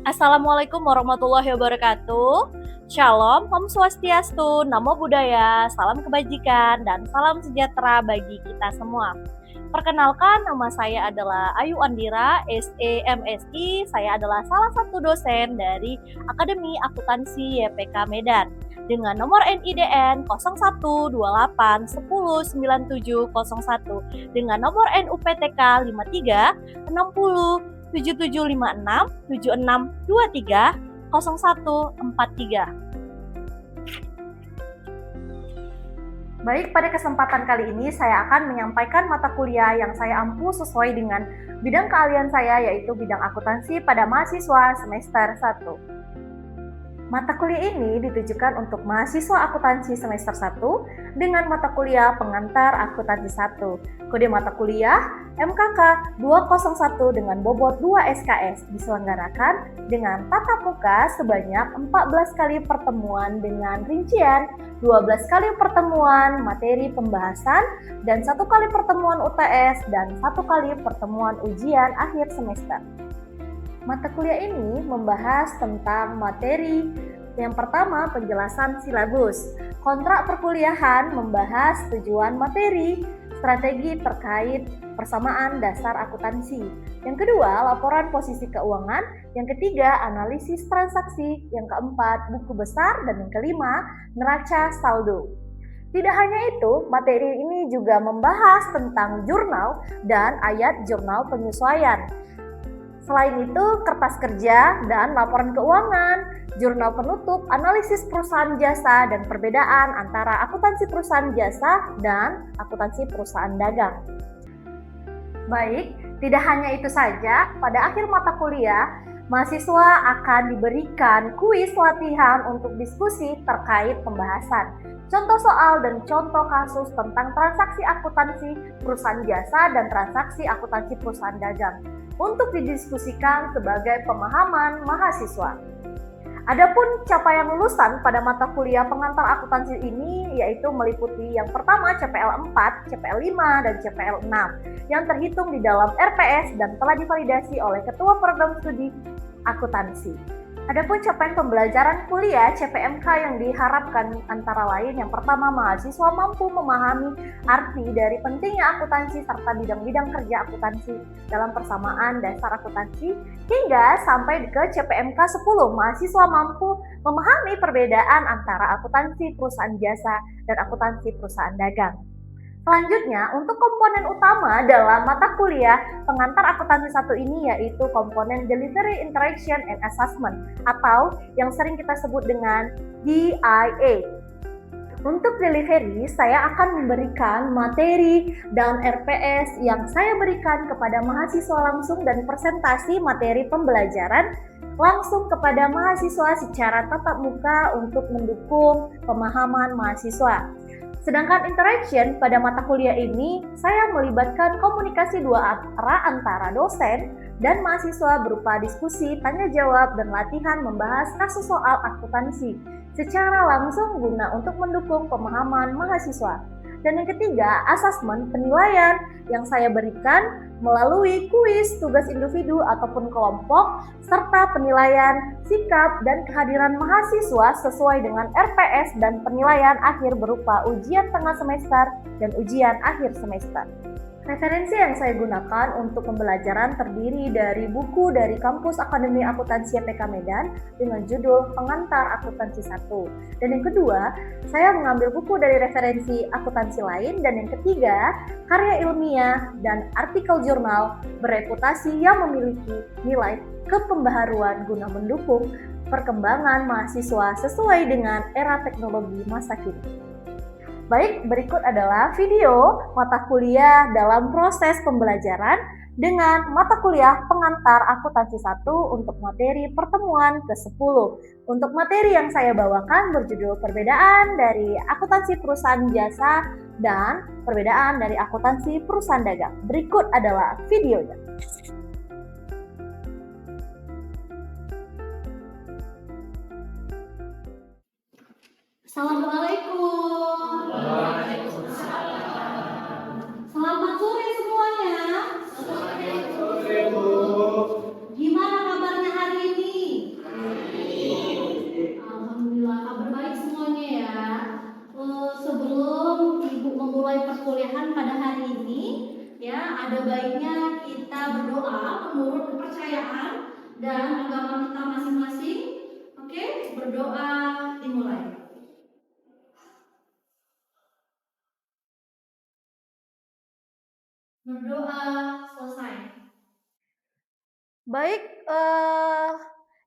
Assalamualaikum warahmatullahi wabarakatuh. Shalom, Om Swastiastu, Namo Buddhaya, salam kebajikan, dan salam sejahtera bagi kita semua. Perkenalkan, nama saya adalah Ayu Andira, SEMSI. Saya adalah salah satu dosen dari Akademi Akuntansi YPK Medan dengan nomor NIDN 0128109701 dengan nomor NUPTK 53 60 7756 7623 0143. Baik, pada kesempatan kali ini saya akan menyampaikan mata kuliah yang saya ampu sesuai dengan bidang keahlian saya, yaitu bidang akuntansi pada mahasiswa semester 1. Mata kuliah ini ditujukan untuk mahasiswa akuntansi semester 1 dengan mata kuliah pengantar akuntansi 1. Kode mata kuliah MKK 201 dengan bobot 2 SKS, diselenggarakan dengan tatap muka sebanyak 14 kali pertemuan dengan rincian 12 kali pertemuan materi pembahasan dan 1 kali pertemuan UTS dan 1 kali pertemuan ujian akhir semester. Mata kuliah ini membahas tentang materi. Yang pertama, penjelasan silabus. Kontrak perkuliahan membahas tujuan materi, strategi terkait persamaan dasar akuntansi. Yang kedua, laporan posisi keuangan. Yang ketiga, analisis transaksi. Yang keempat, buku besar. Dan yang kelima, neraca saldo. Tidak hanya itu, materi ini juga membahas tentang jurnal dan ayat jurnal penyesuaian. Selain itu, kertas kerja dan laporan keuangan, jurnal penutup, analisis perusahaan jasa, dan perbedaan antara akuntansi perusahaan jasa dan akuntansi perusahaan dagang. Baik, tidak hanya itu saja, pada akhir mata kuliah, mahasiswa akan diberikan kuis latihan untuk diskusi terkait pembahasan, contoh soal dan contoh kasus tentang transaksi akuntansi perusahaan jasa dan transaksi akuntansi perusahaan dagang untuk didiskusikan sebagai pemahaman mahasiswa. Adapun capaian lulusan pada mata kuliah pengantar akuntansi ini yaitu meliputi yang pertama CPL 4, CPL 5, dan CPL 6 yang terhitung di dalam RPS dan telah divalidasi oleh Ketua Program Studi Akuntansi. Adapun capaian pembelajaran kuliah CPMK yang diharapkan antara lain yang pertama, mahasiswa mampu memahami arti dari pentingnya akuntansi serta bidang-bidang kerja akuntansi dalam persamaan dasar akuntansi, hingga sampai ke CPMK 10, mahasiswa mampu memahami perbedaan antara akuntansi perusahaan jasa dan akuntansi perusahaan dagang. Selanjutnya, untuk komponen utama dalam mata kuliah pengantar akuntansi 1 ini yaitu komponen Delivery Interaction and Assessment atau yang sering kita sebut dengan DIA. Untuk delivery, saya akan memberikan materi dan RPS yang saya berikan kepada mahasiswa langsung dan presentasi materi pembelajaran langsung kepada mahasiswa secara tatap muka untuk mendukung pemahaman mahasiswa. Sedangkan interaction pada mata kuliah ini, saya melibatkan komunikasi dua arah antara dosen dan mahasiswa berupa diskusi, tanya jawab, dan latihan membahas kasus soal akuntansi secara langsung guna untuk mendukung pemahaman mahasiswa. Dan yang ketiga, asesmen penilaian yang saya berikan melalui kuis, tugas individu ataupun kelompok, serta penilaian sikap dan kehadiran mahasiswa sesuai dengan RPS dan penilaian akhir berupa ujian tengah semester dan ujian akhir semester. Referensi yang saya gunakan untuk pembelajaran terdiri dari buku dari kampus Akademi Akuntansi YPK Medan dengan judul Pengantar Akuntansi 1. Dan yang kedua, saya mengambil buku dari referensi akuntansi lain. Dan yang ketiga, karya ilmiah dan artikel jurnal bereputasi yang memiliki nilai kepembaharuan guna mendukung perkembangan mahasiswa sesuai dengan era teknologi masa kini. Baik, berikut adalah video mata kuliah dalam proses pembelajaran dengan mata kuliah pengantar akuntansi 1 untuk materi pertemuan ke-10. Untuk materi yang saya bawakan berjudul perbedaan dari akuntansi perusahaan jasa dan perbedaan dari akuntansi perusahaan dagang. Berikut adalah videonya. Assalamualaikum. Selamat sore semuanya. Selamat sore, Bu. Gimana kabarnya hari ini? perkuliahan pada hari ini, ya, ada baiknya kita berdoa menurut kepercayaan dan agama kita masing-masing. Oke, berdoa dimulai. Berdoa selesai. Baik,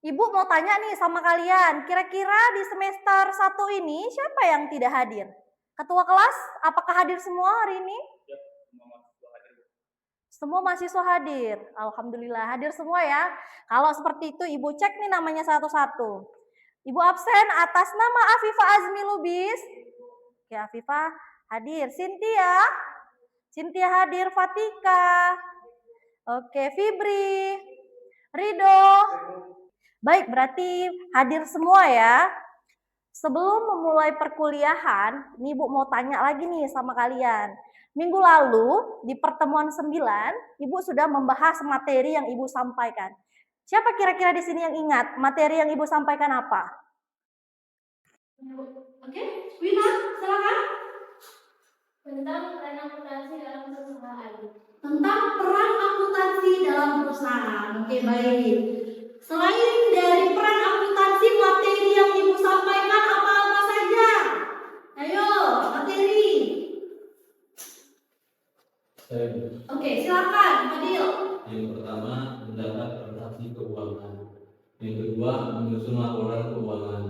Ibu mau tanya nih sama kalian, kira-kira di semester 1 ini siapa yang tidak hadir? Ketua kelas, apakah hadir semua hari ini? Ya, semua mahasiswa hadir. Semua mahasiswa hadir. Alhamdulillah hadir semua ya. Kalau seperti itu Ibu cek nih namanya satu-satu. Ibu absen atas nama Afifah Azmi Lubis. Oke, Afifah hadir. Cynthia hadir. Fatika. Oke, Fibri. Rido. Baik, berarti hadir semua ya. Sebelum memulai perkuliahan, ini Ibu mau tanya lagi nih sama kalian. Minggu lalu di pertemuan 9, Ibu sudah membahas materi yang Ibu sampaikan. Siapa kira-kira di sini yang ingat materi yang Ibu sampaikan apa? Oke, Wina, silakan. Tentang peran akuntansi dalam perusahaan. Tentang peran akuntansi dalam perusahaan. Oke, baik. Selain dari peran akuntansi, materi yang Ibu sampaikan apa-apa saja? Ayo, materi. Oke, silakan, Fadil. Yang pertama, mendapat transaksi keuangan. Yang kedua, menyusun laporan keuangan.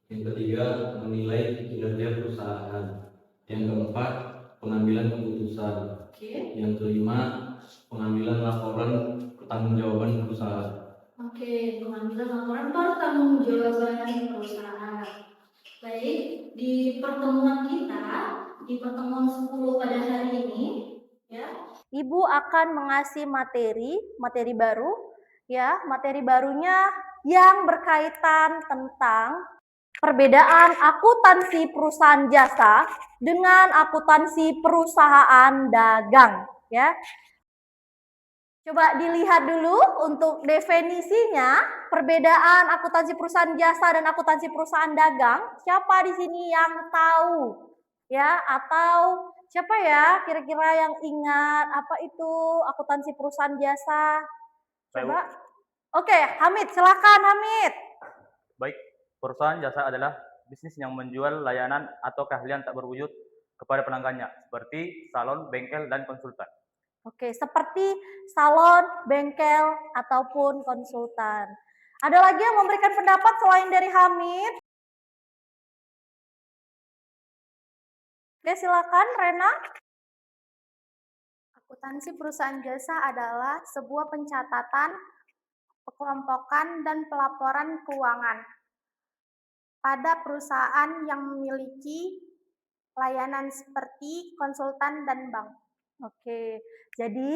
Yang ketiga, menilai kinerja perusahaan. Yang keempat, pengambilan keputusan. Oke. Yang kelima, pengambilan laporan pertanggungjawaban perusahaan. Oke, pengambilan laporan pertanggungjawaban perusahaan. Baik, di pertemuan kita, di pertemuan 10 pada hari ini, ya. Ibu akan mengasih materi baru, ya. Materi barunya yang berkaitan tentang perbedaan akuntansi perusahaan jasa dengan akuntansi perusahaan dagang, ya. Coba dilihat dulu untuk definisinya, perbedaan akuntansi perusahaan jasa dan akuntansi perusahaan dagang. Siapa di sini yang tahu? Ya, atau siapa ya kira-kira yang ingat apa itu akuntansi perusahaan jasa? Coba. Oke, Hamid, silakan Hamid. Baik, perusahaan jasa adalah bisnis yang menjual layanan atau keahlian tak berwujud kepada pelanggannya, seperti salon, bengkel, dan konsultan. Oke, seperti salon, bengkel, ataupun konsultan. Ada lagi yang memberikan pendapat selain dari Hamid? Oke, silakan Rena. Akuntansi perusahaan jasa adalah sebuah pencatatan, pengelompokan, dan pelaporan keuangan pada perusahaan yang memiliki layanan seperti konsultan dan bank. Oke, jadi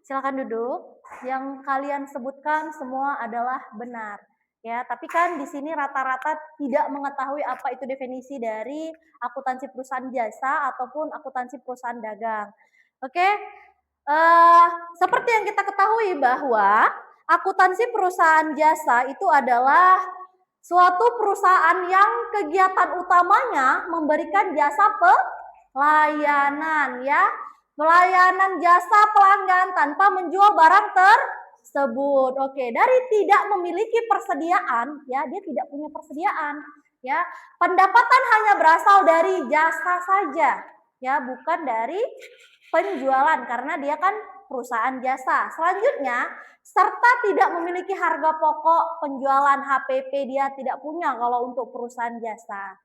silakan duduk. Yang kalian sebutkan semua adalah benar. Ya, tapi kan di sini rata-rata tidak mengetahui apa itu definisi dari akuntansi perusahaan jasa ataupun akuntansi perusahaan dagang. Oke, seperti yang kita ketahui bahwa akuntansi perusahaan jasa itu adalah suatu perusahaan yang kegiatan utamanya memberikan jasa pelayanan, ya. Pelayanan jasa pelanggan tanpa menjual barang tersebut. Oke, dari tidak memiliki persediaan, ya, dia tidak punya persediaan, ya. Pendapatan hanya berasal dari jasa saja, ya, bukan dari penjualan karena dia kan perusahaan jasa. Selanjutnya, serta tidak memiliki harga pokok penjualan HPP, dia tidak punya kalau untuk perusahaan jasa.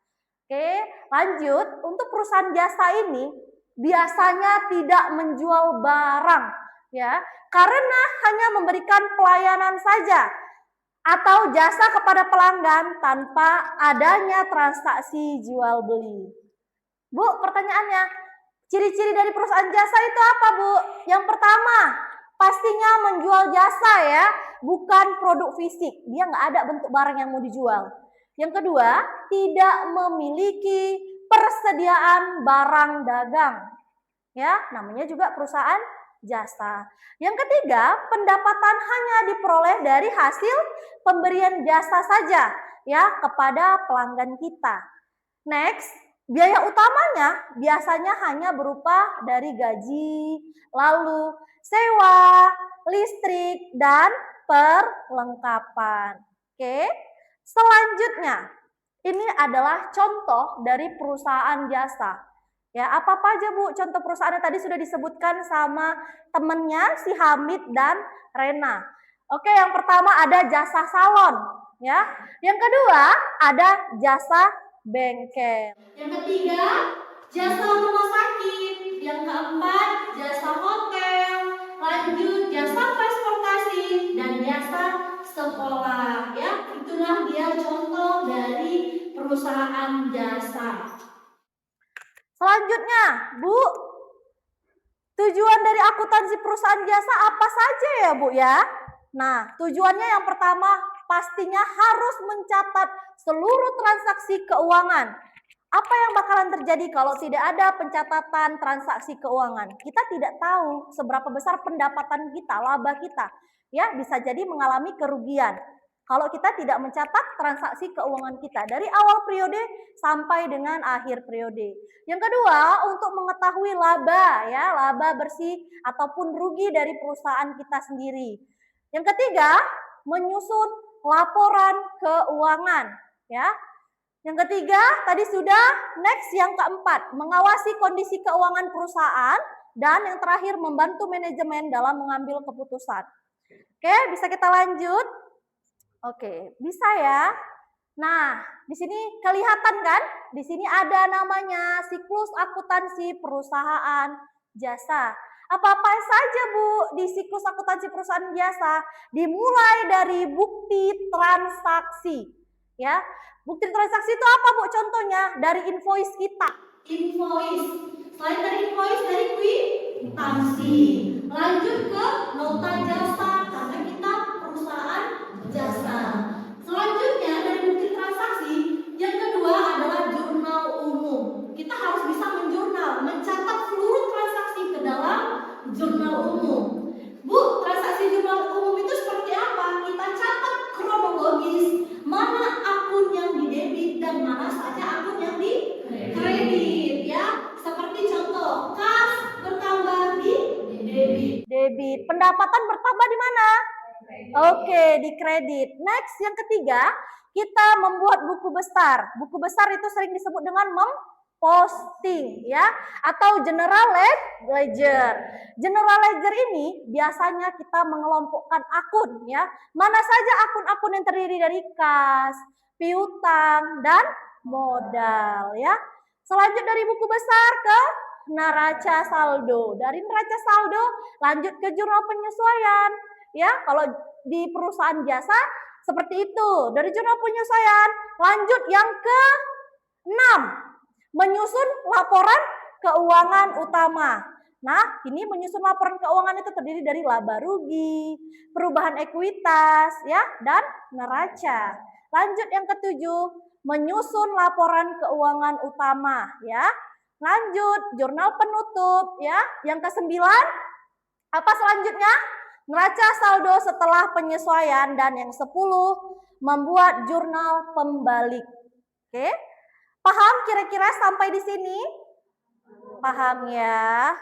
Oke, lanjut. Untuk perusahaan jasa ini biasanya tidak menjual barang, ya, karena hanya memberikan pelayanan saja atau jasa kepada pelanggan tanpa adanya transaksi jual beli. Bu, pertanyaannya, ciri-ciri dari perusahaan jasa itu apa, Bu? Yang pertama, pastinya menjual jasa, ya, bukan produk fisik. Dia nggak ada bentuk barang yang mau dijual. Yang kedua, tidak memiliki persediaan barang dagang. Ya, namanya juga perusahaan jasa. Yang ketiga, pendapatan hanya diperoleh dari hasil pemberian jasa saja, ya, kepada pelanggan kita. Next, Biaya utamanya biasanya hanya berupa dari gaji, lalu sewa, listrik, dan perlengkapan. Oke, selanjutnya ini adalah contoh dari perusahaan jasa. Ya, apa aja Bu? Contoh perusahaannya tadi sudah disebutkan sama temennya si Hamid dan Rena. Oke, yang pertama ada jasa salon, ya. Yang kedua ada jasa bengkel. Yang ketiga, jasa rumah sakit. Yang keempat, jasa hotel. Lanjut, jasa transportasi dan jasa sekolah. Ya, itulah dia contoh dari perusahaan jasa. Selanjutnya, Bu, tujuan dari akuntansi perusahaan jasa apa saja ya, Bu ya? Nah, tujuannya yang pertama pastinya harus mencatat seluruh transaksi keuangan. Apa yang bakalan terjadi kalau tidak ada pencatatan transaksi keuangan? Kita tidak tahu seberapa besar pendapatan kita, laba kita. Ya, bisa jadi mengalami kerugian kalau kita tidak mencatat transaksi keuangan kita dari awal periode sampai dengan akhir periode. Yang kedua, untuk mengetahui laba, ya, laba bersih ataupun rugi dari perusahaan kita sendiri. Yang ketiga, menyusun laporan keuangan, ya. Yang ketiga, tadi sudah. Next, yang keempat, mengawasi kondisi keuangan perusahaan. Dan yang terakhir, membantu manajemen dalam mengambil keputusan. Oke, bisa kita lanjut? Oke, bisa ya. Nah, di sini kelihatan kan? Di sini ada namanya siklus akuntansi perusahaan jasa. Apa-apa saja Bu di siklus akuntansi perusahaan jasa? Dimulai dari bukti transaksi. Ya, bukti transaksi itu apa Bu contohnya? Dari invoice kita. Invoice. Selain dari invoice, dari kwitansi. Lanjut ke nota jasa karena kita perusahaan jasa. Selanjutnya dari bukti transaksi, yang kedua adalah jurnal umum. Kita harus bisa menjurnal, mencatat seluruh transaksi ke dalam jurnal umum. Bu, transaksi jurnal umum itu seperti apa? Kita catat kronologis mana akun yang didebit dan mana saja akun yang dikredit, ya. Seperti contoh, kas bertambah di debit. Pendapatan bertambah di mana? Oke, di kredit. Next, yang ketiga, kita membuat buku besar. Buku besar itu sering disebut dengan memposting, ya, atau general ledger. General ledger ini biasanya kita mengelompokkan akun, ya. Mana saja akun-akun yang terdiri dari kas, piutang, dan modal, ya. Selanjut dari buku besar ke neraca saldo. Dari neraca saldo lanjut ke jurnal penyesuaian. Ya, kalau di perusahaan jasa seperti itu. Dari jurnal penyesuaian lanjut yang ke-6, menyusun laporan keuangan utama. Nah, ini menyusun laporan keuangan itu terdiri dari laba rugi, perubahan ekuitas, ya, dan neraca. Lanjut yang ke-7, menyusun laporan keuangan utama, ya. Lanjut, jurnal penutup, ya. Yang ke-9, apa selanjutnya? Neraca saldo setelah penyesuaian. Dan yang 10, membuat jurnal pembalik. Oke, paham kira-kira sampai di sini? Paham ya?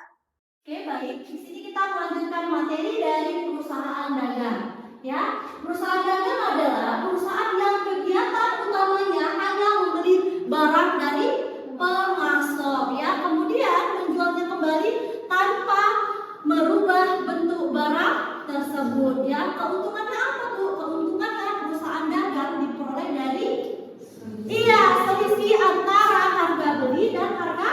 Oke, baik. Di sini kita melanjutkan materi dari perusahaan dagang. Ya, perusahaan dagang adalah perusahaan yang kegiatan utamanya hanya membeli barang dari pemasok, ya, kemudian menjualnya kembali tanpa merubah bentuk barang tersebut, ya. Keuntungannya apa Bu? Keuntungannya perusahaan dagang diperoleh dari selisih antara harga beli dan harga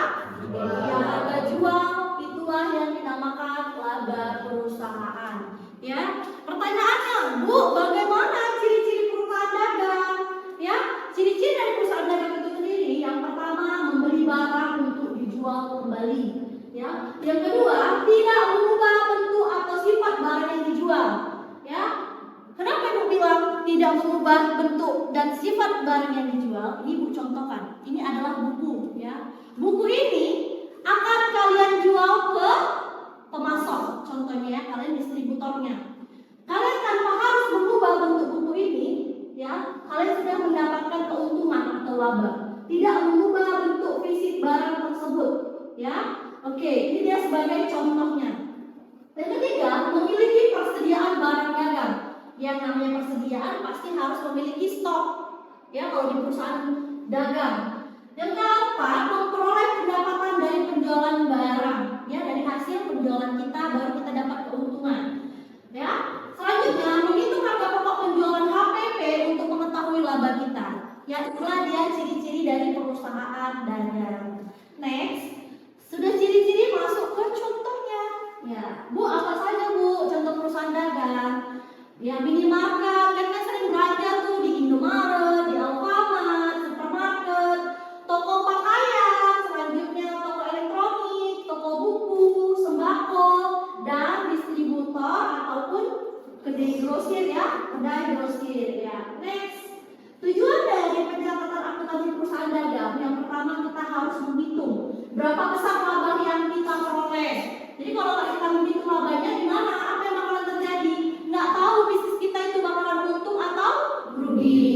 jual. Itulah yang dinamakan laba perusahaan, ya. Pertanyaannya, Bu, bagaimana ciri-ciri perusahaan dagang? Ya, ciri-ciri dari perusahaan dagang itu sendiri, yang pertama membeli barang untuk dijual kembali, ya. Yang kedua, tidak mengubah bentuk atau sifat barang yang dijual, ya. Kenapa Ibu bilang tidak mengubah bentuk dan sifat barang yang dijual? Ini Ibu contohkan. Ini adalah buku, ya. Buku ini akan kalian jual ke pemasok, contohnya kalian distributornya. Kalian tanpa harus mengubah bentuk buku ini, ya, kalian sudah mendapatkan keuntungan atau laba. Tidak mengubah bentuk fisik ya. Oke, ini dia sebagai contohnya. Dan ketiga, memiliki persediaan barang dagang. Yang namanya persediaan pasti harus memiliki stok, ya, kalau di perusahaan dagang. Yang keempat, memperoleh pendapatan dari penjualan barang, ya, dari hasil penjualan kita baru kita dapat keuntungan, ya. Selanjutnya, menghitung harga pokok penjualan HPP untuk mengetahui laba kita. Ya, itulah dia ciri-ciri dari perusahaan dagang. Next, sudah ciri-ciri masuk ke contohnya. Ya, Bu, apa saja Bu contoh perusahaan dagang? Ya, minimarket, kan kita sering belanja tuh di Indomaret, di Alfamart, supermarket, toko pakaian, selanjutnya toko elektronik, toko buku, sembako, dan distributor ataupun kedai grosir, ya, kedai grosir, ya. Next, tujuan dari pencatatan akuntansi perusahaan dagang yang pertama kita harus menghitung berapa besar laba yang kita peroleh. Jadi kalau kita menghitung labanya gimana, apa yang bakalan terjadi? Nggak tahu bisnis kita itu bakalan untung atau rugi,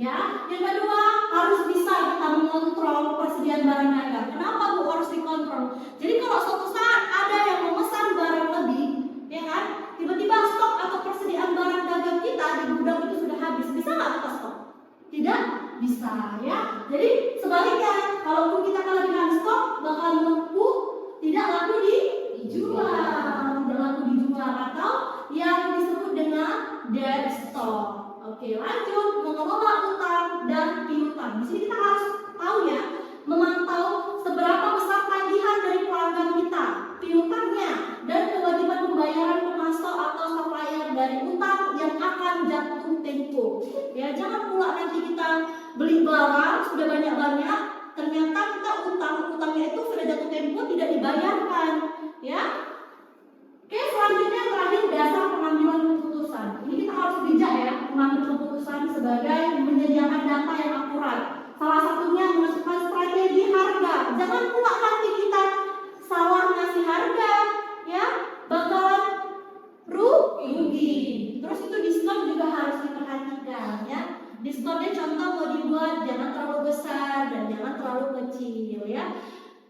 ya. Yang kedua, harus bisa kita mengontrol persediaan barang dagang. Kenapa Bu harus dikontrol? Jadi kalau suatu saat ada yang memesan barang lebih, ya kan, tiba-tiba stok atau persediaan barang dagang kita di gudang itu sudah habis, bisa nggak kita stok? Tidak bisa, ya. Jadi sebaliknya, kalaupun kita kelebihan stok bakalan numpuk, tidak laku dijual, tidak laku dijual, atau yang disebut dengan dead stock. Oke, lanjut, mengelola utang dan piutang. Di sini kita harus tahu, ya, memantau seberapa besar tagihan dari pelanggan kita, piutangnya, dan kewajiban pembayaran pemasok atau supplier dari utang yang akan jatuh tempo. Ya, jangan pula nanti kita beli barang sudah banyak-banyak, ternyata kita utangnya itu sudah jatuh tempo tidak dibayarkan, ya. Oke, selanjutnya terakhir dasar pengambilan keputusan. Ini kita harus bijak, ya, mengambil keputusan sebagai menyediakan data yang akurat. Salah satunya menentukan strategi harga. Jangan pula nanti kita salah ngasih harga, ya, bakalan rugi. Terus itu diskon juga harus diperhatikan, ya. Diskonnya contoh mau dibuat jangan terlalu besar dan jangan terlalu kecil, ya.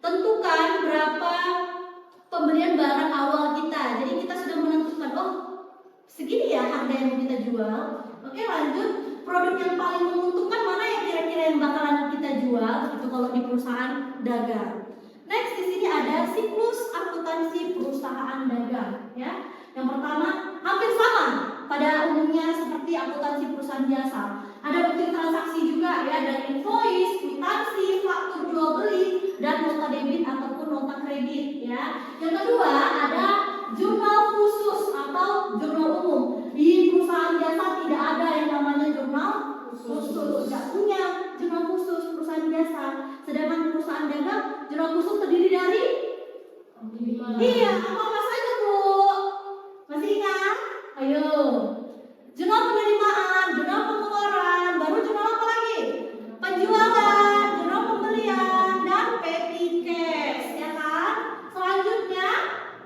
Tentukan berapa pembelian barang awal kita. Jadi kita sudah menentukan, oh, segini ya harga yang kita jual. Oke, lanjut. Produk yang paling menguntungkan mana yang kira-kira yang bakalan kita jual? Itu kalau di perusahaan dagang. Next, di sini ada siklus akuntansi perusahaan dagang, ya. Yang pertama hampir sama pada umumnya seperti akuntansi perusahaan jasa. Ada bukti transaksi juga, ya, dari invoice, kwitansi, faktur jual beli, dan nota debit ataupun nota kredit, ya. Yang kedua ada jurnal khusus atau jurnal umum. Di perusahaan jasa tidak ada yang namanya jurnal khusus, tidak punya jurnal khusus perusahaan jasa. Sedangkan perusahaan dagang jurnal khusus terdiri dari iya, apa saja Bu? Masih ingat? Ayo. Jurnal penerimaan, jurnal pengeluaran, baru jurnal apa lagi? Penjualan, jurnal pembelian, dan petty cash, ya kan? Selanjutnya,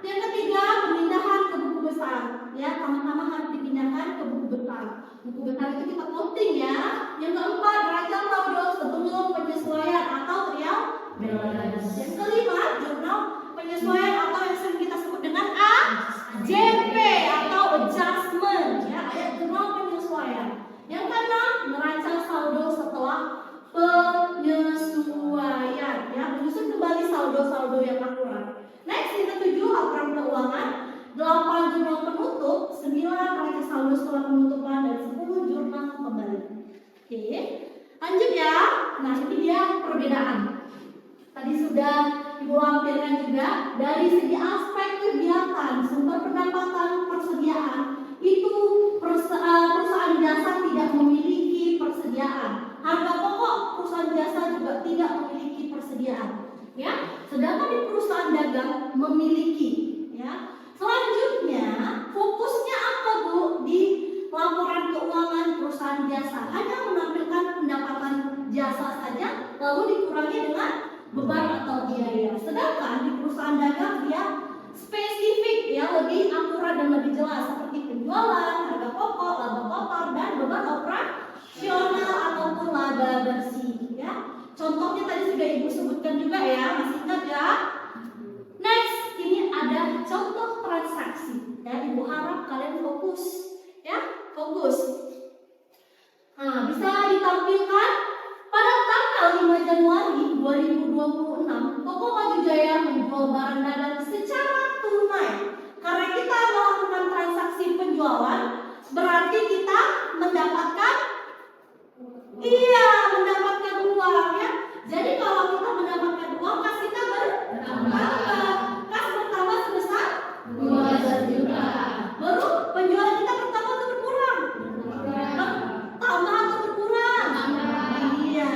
yang ketiga pemindahan ke buku besar, ya, sama-sama harus dipindahkan ke buku besar. Buku besar itu kita posting, ya. Yang keempat, rancang saldo sebelum penyesuaian atau trial balance. Yang kelima, jurnal penyesuaian atau yang sering kita sebut dengan AJP atau adjustment, ya, jurnal penyesuaian. Yang keenam, merancang saldo setelah penyesuaian, ya, menyusun kembali saldo-saldo yang akurat. Next, yang ketujuh, laporan keuangan. 8 jurnal penutup, 9 rancang saldo setelah penutupan, dan 10 jurnal kembali. Oke, lanjut, ya. Nah, ini dia perbedaan. Tadi sudah Ibu lampirkan juga dari segi aspek kegiatan, sumber pendapatan, persediaan. Itu perusahaan jasa tidak memiliki persediaan. Harga pokok perusahaan jasa juga tidak memiliki persediaan, ya. Sedangkan di perusahaan dagang memiliki, ya. Selanjutnya, fokusnya apa Bu di laporan keuangan perusahaan jasa? Hanya menampilkan pendapatan jasa saja, lalu dikurangi dengan beban atau biaya. Sedangkan di perusahaan dagang dia spesifik, ya, lebih akurat dan lebih jelas seperti penjualan, harga pokok, laba kotor, dan beban operasional ataupun laba bersih, ya. Contohnya tadi sudah Ibu sebutkan juga, ya, masih ingat, ya? menjual barang dagang secara tunai. Karena kita melakukan transaksi penjualan, berarti kita mendapatkan uang ya. Jadi kalau kita mendapatkan uang, kas kita bertambah. Kas bertambah sebesar 12 juta. Baru penjualan kita bertambah atau berkurang? Bertambah atau berkurang? Iya.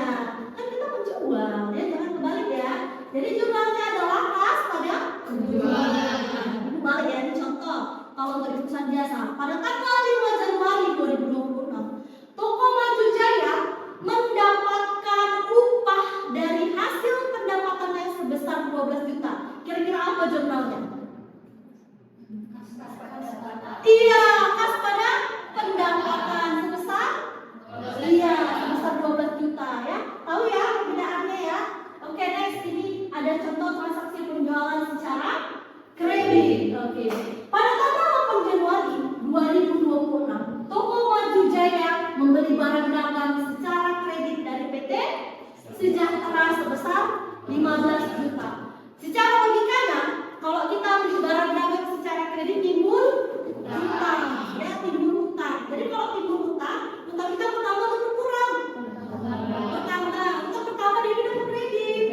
Kan kita menjual ya, jangan kebalik ya. Jadi jumlahnya adalah kas pada penjualan. Ini balik ya, ini contoh. Kalau untuk di perusahaan jasa, pada tanggal 5 Januari 2026, Toko Maju Jaya mendapatkan upah dari hasil pendapatannya sebesar 12 juta. Kira-kira apa jurnalnya? Iya, kas pada pendapatan sebesar 12 juta ya. Tahu ya perbedaannya ya? Oke, next, ini ada contoh transaksi penjualan secara kredit. Oke. Pada tanggal 8 Januari 2026, Toko Maju Jaya membeli barang dagang secara kredit dari PT Sejahtera sebesar 15 juta. Secara logikanya, kalau kita beli barang dagang secara kredit timbul utang, ya timbul utang. Jadi kalau timbul utang kita bertambah atau berkurang? Bertambah. Untuk bertambah dia dapat kredit.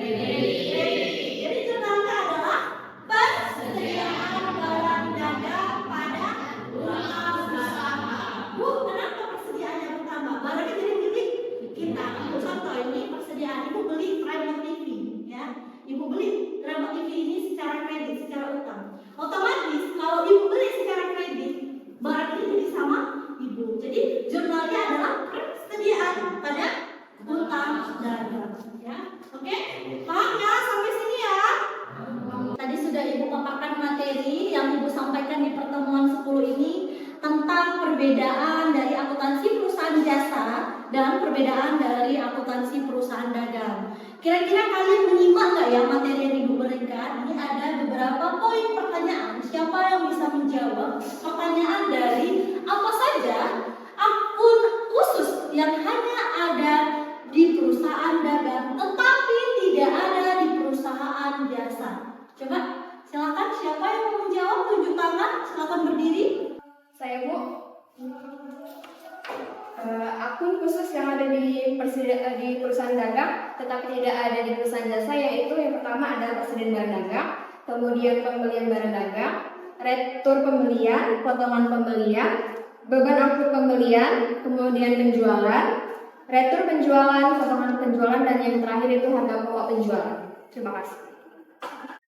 Jadi jurnalnya adalah persediaan barang dagang pada utang bersama. Bu, kenapa persediaannya bertambah? Barangnya jadi milik kita. Contoh ini persediaan ibu beli remote TV, ya. Ibu beli remote TV ini secara kredit, secara utang. Otomatis kalau ibu beli secara kredit, barang ini jadi sama ibu. Jadi jurnalnya adalah persediaan pada utang dagang, ya. Oke? Paham ya sampai sini ya? Tadi sudah ibu paparkan materi yang ibu sampaikan di pertemuan 10 ini tentang perbedaan dari akuntansi perusahaan jasa dan perbedaan dari akuntansi perusahaan dagang. Kira-kira kalian menyimak nggak ya materi yang ibu berikan? Ini ada beberapa poin pertanyaan. Siapa yang bisa menjawab pertanyaan dari apa saja akun khusus yang hanya ada di perusahaan dagang tetapi tidak ada di perusahaan jasa? Coba silakan, siapa yang mau menjawab? Tunjuk tangan, silakan berdiri. Saya, Bu. Akun khusus yang ada di perusahaan dagang tetapi tidak ada di perusahaan jasa, yaitu yang pertama adalah persediaan barang dagang, kemudian pembelian barang dagang, retur pembelian, potongan pembelian, beban angkut pembelian, kemudian penjualan, retur penjualan, potongan penjualan, dan yang terakhir itu harga pokok penjualan. Terima kasih.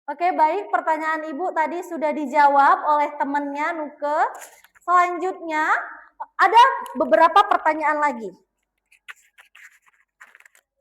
Oke, baik. Pertanyaan Ibu tadi sudah dijawab oleh temannya Nuke. Selanjutnya ada beberapa pertanyaan lagi.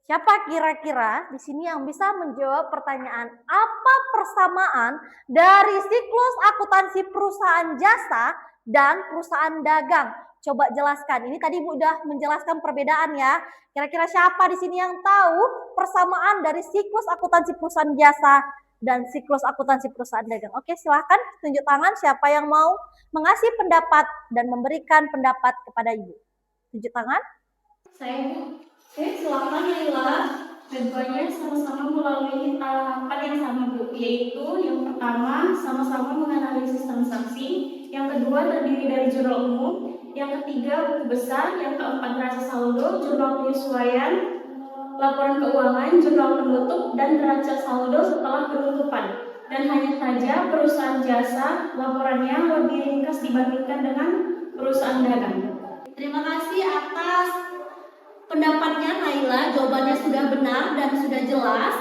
Siapa kira-kira di sini yang bisa menjawab pertanyaan apa persamaan dari siklus akuntansi perusahaan jasa dan perusahaan dagang? Coba jelaskan. Ini tadi Ibu udah menjelaskan perbedaan ya. Kira-kira siapa di sini yang tahu persamaan dari siklus akuntansi perusahaan jasa dan siklus akuntansi perusahaan dagang? Oke, silahkan tunjuk tangan siapa yang mau mengasih pendapat dan memberikan pendapat kepada Ibu. Tunjuk tangan. Saya, Bu. Oke, silakan Laila. Keduanya sama-sama melalui tahapan yang sama, Bu, yaitu yang pertama sama-sama menganalisis transaksi, yang kedua terdiri dari jurnal umum, yang ketiga buku besar, yang keempat neraca saldo, jurnal penyesuaian, laporan keuangan, jurnal penutup, dan neraca saldo setelah penutupan. Dan hanya saja perusahaan jasa laporannya lebih ringkas dibandingkan dengan perusahaan dagang. Terima kasih atas pendapatnya Naila, jawabannya sudah benar dan sudah jelas.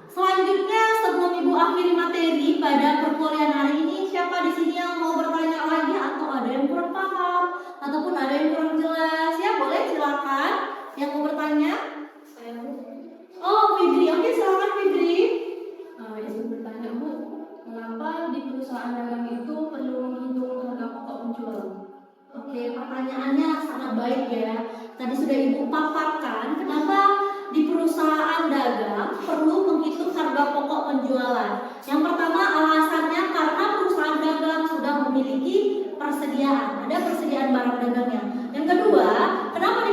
Selanjutnya sebelum Ibu akhiri materi pada perkuliahan hari ini, siapa di sini yang mau bertanya lagi atau ada yang kurang paham ataupun ada yang kurang jelas? Ya, boleh silakan yang mau bertanya. Oh, Fibri. Oke, silakan Fibri. Ibu bertanya, Bu, mengapa di perusahaan dagang itu perlu menghitung harga pokok penjualan? Oke, pertanyaannya sangat baik ya. Tadi sudah Ibu paparkan kenapa di perusahaan dagang perlu menghitung harga pokok penjualan. Yang pertama alasannya karena perusahaan dagang sudah memiliki persediaan, ada persediaan barang dagangnya. Yang kedua, kenapa di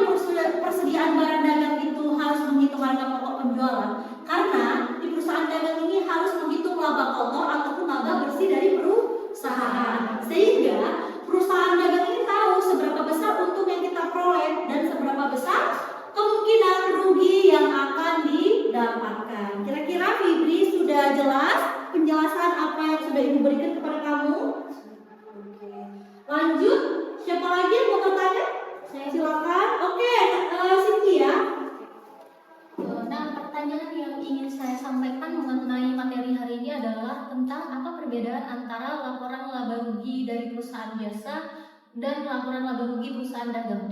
persediaan barang dagang itu harus menghitung harga pokok penjualan? Karena di perusahaan dagang ini harus menghitung laba kotor jelas penjelasan apa yang sudah Ibu berikan kepada kamu? Oke. Lanjut, siapa lagi yang mau bertanya? Silakan. Oke, Cynthia. Nah, pertanyaan yang ingin saya sampaikan mengenai materi hari ini adalah tentang apa perbedaan antara laporan laba rugi dari perusahaan jasa dan laporan laba rugi perusahaan dagang.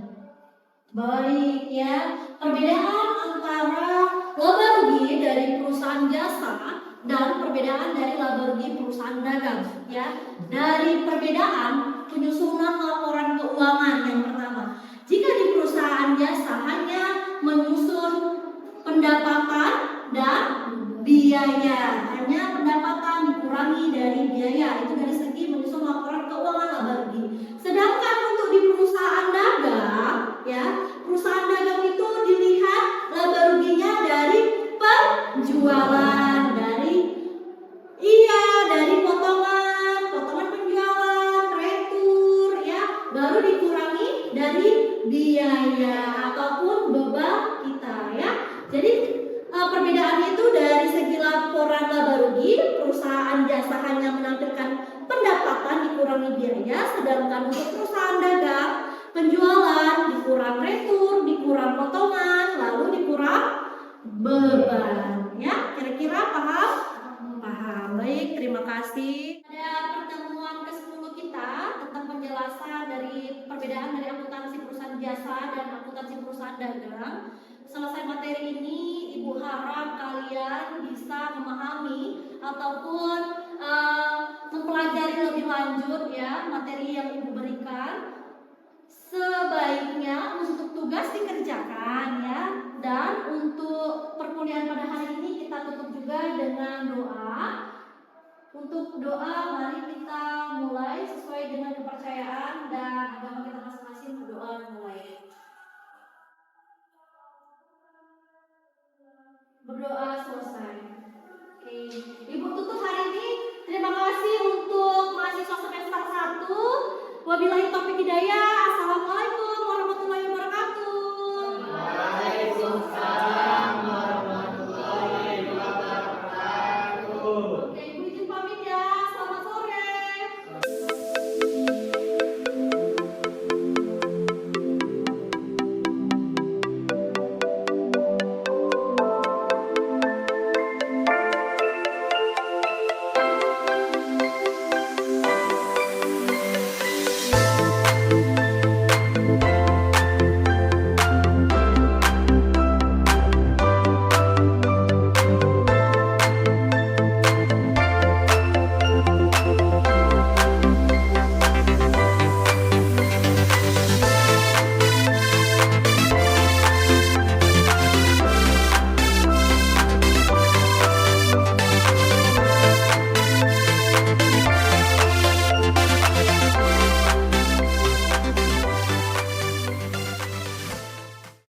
Baik ya, perbedaan antara laba rugi dari perusahaan jasa dan perbedaan dari laba rugi perusahaan dagang ya. Dari perbedaan penyusunan laporan keuangan yang pertama. Jika di perusahaan jasa hanya menyusun pendapatan dan biaya, hanya pendapatan dikurangi dari biaya, itu dari segi menyusun laporan keuangan laba rugi. Sedangkan untuk di perusahaan dagang ya, perusahaan dagang itu dilihat laba ruginya dari penjualan, dari potongan penjualan, retur ya, baru dikurangi dari biaya ataupun beban kita ya. Jadi perbedaannya itu dari segi laporan laba rugi, perusahaan jasa hanya menampilkan pendapatan dikurangi biaya, sedangkan untuk perusahaan dagang penjualan dikurang retur, dikurang potongan, lalu dikurang beban ya. Kira-kira paham? Paham. Baik, terima kasih. Pada pertemuan ke-10 kita tentang penjelasan dari perbedaan dari akuntansi perusahaan jasa dan akuntansi perusahaan dagang. Selesai materi ini, Ibu harap kalian bisa memahami ataupun mempelajari lebih lanjut ya materi yang Ibu berikan. Sebaiknya untuk tugas dikerjakan ya. Dan untuk perkuliahan pada hari ini kita tutup juga dengan doa. Untuk doa, mari kita mulai sesuai dengan kepercayaan dan agama kita masing-masing. Berdoa mulai. Berdoa selesai. Oke, Ibu tutup hari ini. Terima kasih untuk mahasiswa semester 1. Wabillahi taufiq hidayah.